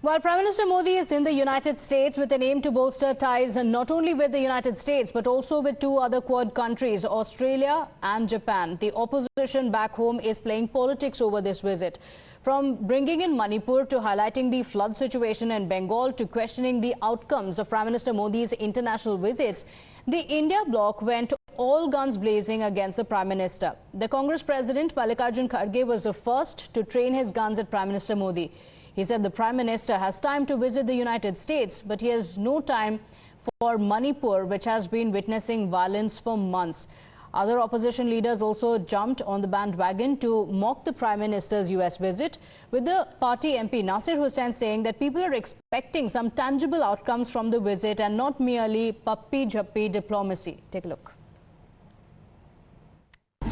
While Prime Minister Modi is in the United States with an aim to bolster ties not only with the United States but also with two other Quad countries, Australia and Japan, the opposition back home is playing politics over this visit. From bringing in Manipur to highlighting the flood situation in Bengal to questioning the outcomes of Prime Minister Modi's international visits, the India bloc went all guns blazing against the Prime Minister. The Congress President Mallikarjun Kharge was the first to train his guns at Prime Minister Modi. He said the Prime Minister has time to visit the United States, but he has no time for Manipur, which has been witnessing violence for months. Other opposition leaders also jumped on the bandwagon to mock the Prime Minister's US visit, with the party MP Nasir Hussain saying that people are expecting some tangible outcomes from the visit and not merely puppy-jhappy diplomacy. Take a look.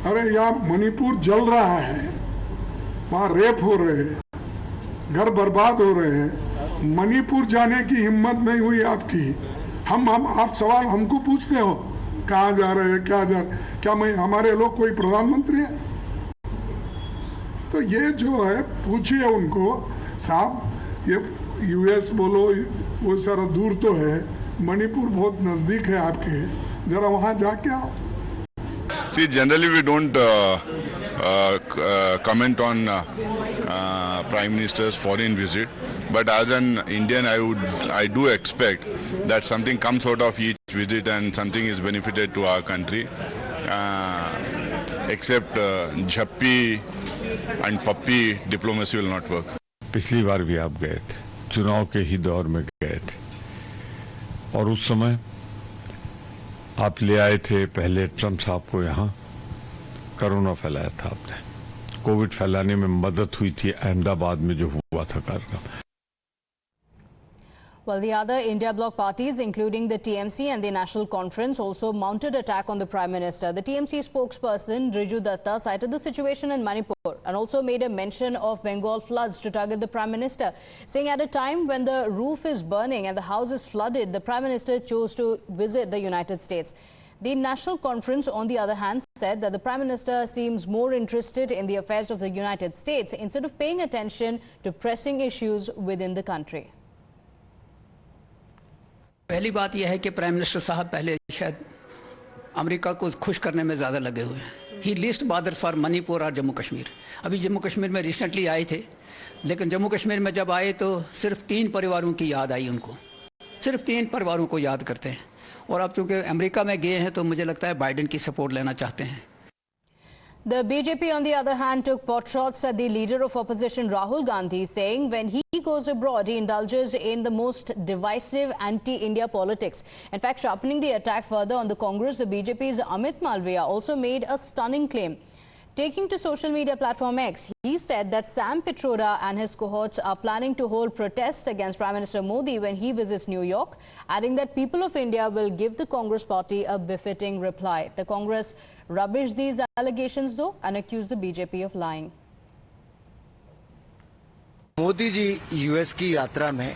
अरे यहाँ मणिपुर जल रहा है, वहाँ rape हो रहे हैं, घर बर्बाद हो रहे हैं। मणिपुर जाने की हिम्मत नहीं हुई आपकी। आप सवाल हमको पूछते हो कहाँ जा रहे हैं, क्या क्या हमारे लोग कोई प्रधानमंत्री है? तो ये जो है पूछिए उनको, साहब ये यूएस बोलो वो सारा दूर तो है, मणिपुर बहुत नजदीक है आपके, जरा वहाँ जाके आओ। See, generally we don't comment on Prime Minister's foreign visit, but as an Indian, I do expect that something comes out of each visit and something is benefited to our country. Except jhappy and puppy diplomacy will not work. पिछली बार भी आप गए थे, चुनाव के ही दौर में गए थे, और उस समय आप ले आए थे पहले ट्रम्प साहब को यहाँ, कोरोना फैलाया था आपने, कोविड फैलाने में मदद हुई थी अहमदाबाद में जो हुआ था कार्यक्रम। Well, the other India bloc parties, including the TMC and the National Conference, also mounted attack on the Prime Minister. The TMC spokesperson, Riju Datta, cited the situation in Manipur and also made a mention of Bengal floods to target the Prime Minister, saying at a time when the roof is burning and the house is flooded, the Prime Minister chose to visit the United States. The National Conference, on the other hand, said that the Prime Minister seems more interested in the affairs of the United States instead of paying attention to pressing issues within the country. पहली बात यह है कि prime minister साहब पहले शायद America को खुश करने में ज़्यादा लगे हुए हैं। ही लिस्ट बादर फॉर मणिपुर और जम्मू कश्मीर। अभी जम्मू कश्मीर में रिसेंटली आए थे, लेकिन जम्मू कश्मीर में जब आए तो सिर्फ 3 परिवारों की याद आई उनको, सिर्फ 3 परिवारों को याद करते हैं। और अब चूँकि अमेरिका में गए हैं तो मुझे लगता है बाइडेन की सपोर्ट लेना चाहते हैं। The BJP, on the other hand, took potshots at the leader of opposition Rahul Gandhi, saying when he goes abroad, he indulges in the most divisive anti-India politics. In fact, sharpening the attack further on the Congress, the BJP's Amit Malviya also made a stunning claim. Taking to social media platform X, he said that Sam Pitroda and his cohorts are planning to hold protests against Prime Minister Modi when he visits New York, adding that people of India will give the Congress party a befitting reply. The Congress rubbished these allegations, though, and accused the BJP of lying. Modi ji US की यात्रा में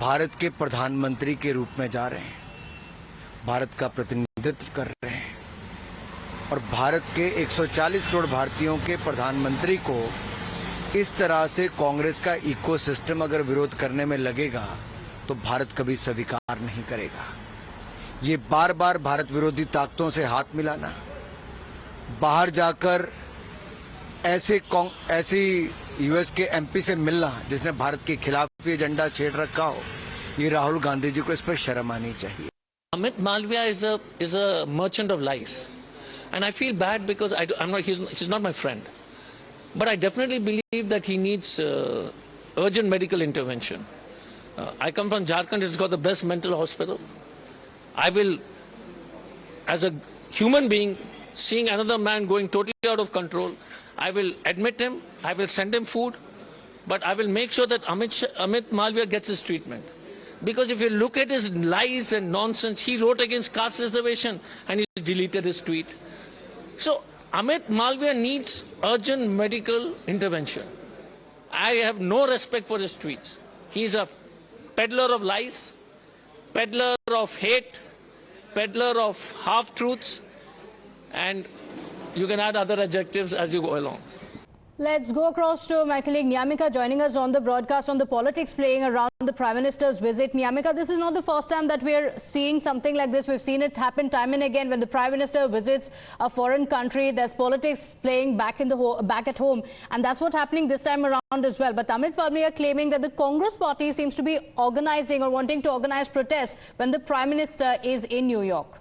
भारत के प्रधानमंत्री के रूप में जा रहे हैं, भारत का प्रतिनिधित्व कर रहे हैं, और भारत के 140 करोड़ भारतीयों के प्रधानमंत्री को इस तरह से कांग्रेस का इकोसिस्टम अगर विरोध करने में लगेगा तो भारत कभी स्वीकार नहीं करेगा। ये बार बार भारत विरोधी ताकतों से हाथ मिलाना, बाहर जाकर ऐसी यूएस के एमपी से मिलना जिसने भारत के खिलाफ एजेंडा छेड़ रखा हो, ये राहुल गांधी जी को इस पर शर्म आनी चाहिए। Amit Malviya is a merchant of lies, and I feel bad because he's not my friend, but I definitely believe that he needs urgent medical intervention. I come from Jharkhand; it's got the best mental hospital. I will, as a human being, seeing another man going totally out of control, I will admit him, I will send him food, but I will make sure that Amit Malviya gets his treatment. Because if you look at his lies and nonsense, he wrote against caste reservation and he deleted his tweet. So Amit Malviya needs urgent medical intervention. I have no respect for his tweets. He's a peddler of lies, peddler of hate, peddler of half-truths, and you can add other adjectives as you go along. Let's go across to my colleague Nyamika joining us on the broadcast on the politics playing around the Prime Minister's visit. Nyamika, this is not the first time that we're seeing something like this. We've seen it happen time and again when the Prime Minister visits a foreign country. There's politics playing back at home, and that's what's happening this time around as well. But Amit Palmi are claiming that the Congress party seems to be organizing or wanting to organize protests when the Prime Minister is in New York.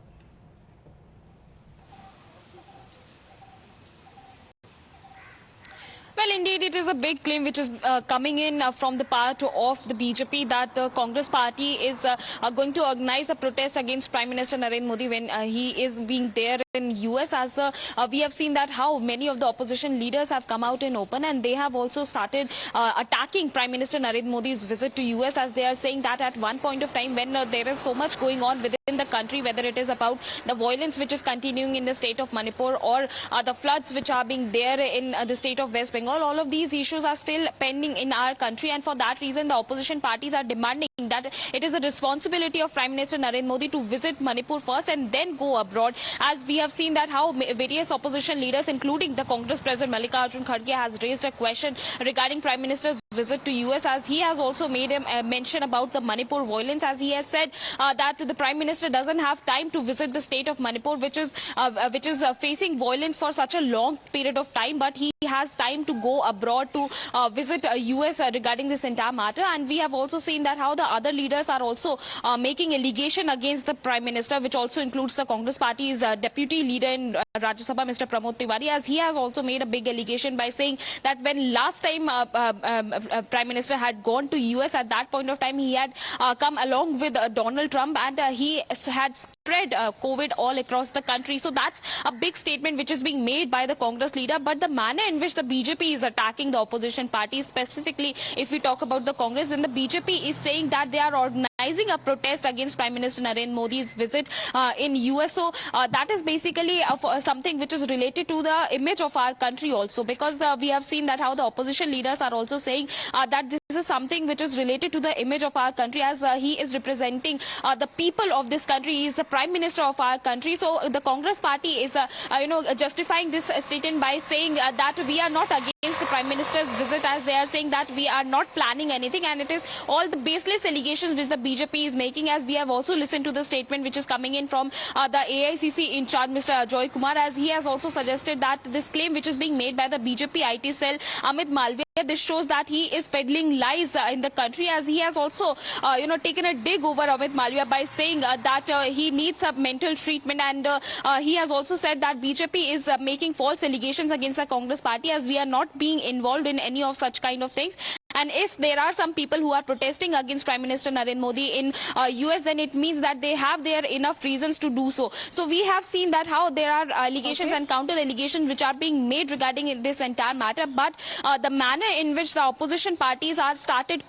Well, indeed, it is a big claim which is coming in from the part of the BJP that the Congress party is going to organize a protest against Prime Minister Narendra Modi when he is being there in US. As we have seen that how many of the opposition leaders have come out in open, and they have also started attacking Prime Minister Narendra Modi's visit to US, as they are saying that at one point of time when there is so much going on within the country, whether it is about the violence which is continuing in the state of Manipur or the floods which are being there in the state of West Bengal, all of these issues are still pending in our country, and for that reason the opposition parties are demanding that it is a responsibility of Prime Minister Narendra Modi to visit Manipur first and then go abroad. As we have seen that how various opposition leaders, including the Congress President Mallikarjun Kharge, has raised a question regarding Prime Minister's visit to US, as he has also made a mention about the Manipur violence, as he has said that the Prime Minister doesn't have time to visit the state of Manipur, which is facing violence for such a long period of time, but he has time to go abroad to visit US regarding this entire matter. And we have also seen that how the other leaders are also making allegation against the Prime Minister, which also includes the Congress party's deputy leader in Rajya Sabha, Mr. Pramod Tiwari, as he has also made a big allegation by saying that when last time Prime Minister had gone to US, at that point of time he had come along with Donald Trump, and he had spread COVID all across the country. So that's a big statement which is being made by the Congress leader. But the manner in which the BJP is attacking the opposition parties, specifically if we talk about the Congress, then the BJP is saying that they are organizing a protest against Prime Minister Narendra Modi's visit in US. So that is basically something which is related to the image of our country also, because we have seen that how the opposition leaders are also saying that this is something which is related to the image of our country, as he is representing the people of this country. He is the Prime Minister of our country. So the Congress party is justifying this statement by saying that we are not against the Prime Minister's visit, as they are saying that we are not planning anything, and it is all the baseless allegations which the BJP is making. As we have also listened to the statement which is coming in from the AICC in charge, Mr. Ajoy Kumar, as he has also suggested that this claim which is being made by the BJP IT cell, Amit Malviya, this shows that he is peddling lies in the country, as he has also taken a dig over Amit Malviya by saying that he needs a mental treatment, and he has also said that BJP is making false allegations against the Congress party, as we are not being involved in any of such kind of things. And if there are some people who are protesting against Prime Minister Narendra Modi in US, then it means that they have their enough reasons to do so. So we have seen that how there are allegations and counter allegations which are being made regarding this entire matter. But the manner in which the opposition parties have started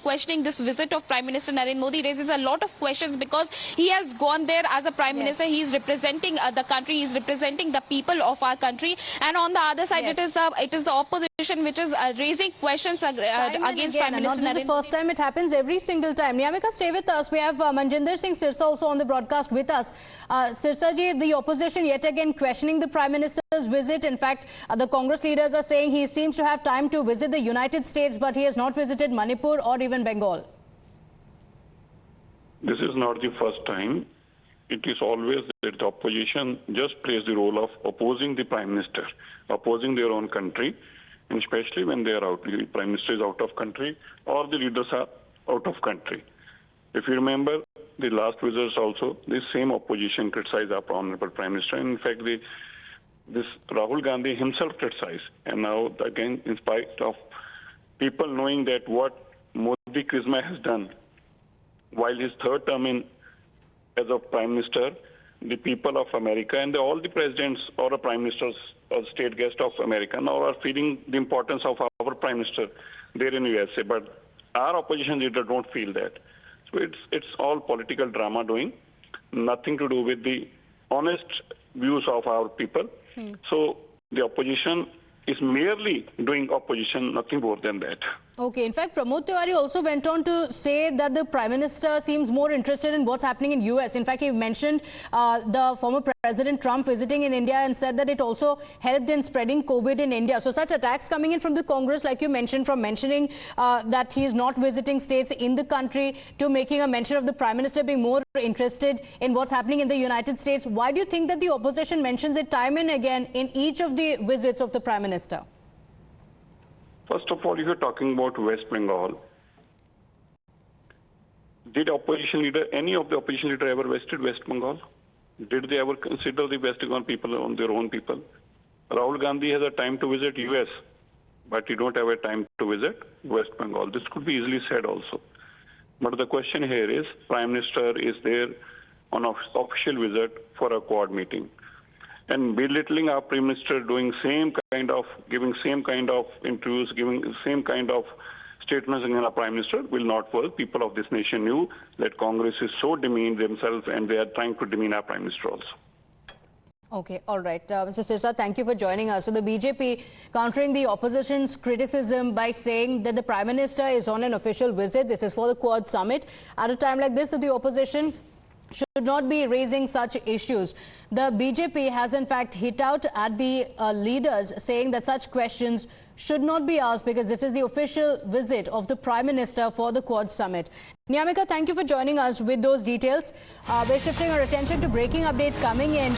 questioning this visit of Prime Minister Narendra Modi raises a lot of questions, because he has gone there as a Prime Minister. He is representing the country. He is representing the people of our country. And on the other side, it is the opposition which is raising questions against Prime Minister Narendra Modi. Not just the first time, it happens every single time. Nyamika, stay with us. We have Manjinder Singh Sirsa also on the broadcast with us. Sirsa ji, the opposition yet again questioning the Prime Minister's visit. In fact, the Congress leaders are saying he seems to have time to visit the United States, but he has not visited Manipur or even Bengal. This is not the first time. It is always that the opposition just plays the role of opposing the Prime Minister, opposing their own country, and especially when they are out, the Prime Minister is out of country or the leaders are out of country. If you remember, the last visits also, this same opposition criticized our Honorable Prime Minister. In fact, this Rahul Gandhi himself criticized. And now, again, in spite of people knowing that what Modi Charisma has done, while his third term as a Prime Minister, the people of America and all the presidents or Prime Ministers or state guests of America now are feeling the importance of our Prime Minister there in USA. But our opposition leader don't feel that. So it's all political drama doing, nothing to do with the honest views of our people. So the opposition is merely doing opposition, nothing more than that. Okay, in fact, Pramod Tiwari also went on to say that the Prime Minister seems more interested in what's happening in US. In fact, he mentioned the former President Trump visiting in India and said that it also helped in spreading COVID in India. So such attacks coming in from the Congress, like you mentioned, from mentioning that he is not visiting states in the country to making a mention of the Prime Minister being more interested in what's happening in the United States. Why do you think that the opposition mentions it time and again in each of the visits of the Prime Minister? First of all, if you're talking about West Bengal, did any of the opposition leader ever visited West Bengal? Did they ever consider the West Bengal people on their own people? Rahul Gandhi has a time to visit US, but he don't have a time to visit West Bengal. This could be easily said also. But the question here is, Prime Minister is there on an official visit for a Quad meeting. And belittling our Prime Minister, doing giving same kind of interviews, giving same kind of statements against our Prime Minister will not work. People of this nation knew that Congress is so demeaned themselves and they are trying to demean our Prime Minister also. Okay, all right. Mr. Sirsa, thank you for joining us. So the BJP countering the opposition's criticism by saying that the Prime Minister is on an official visit. This is for the Quad Summit. At a time like this, that the opposition should not be raising such issues. The BJP has in fact hit out at the leaders, saying that such questions should not be asked because this is the official visit of the Prime Minister for the Quad Summit. Niyamika, thank you for joining us with those details. We're shifting our attention to breaking updates coming in.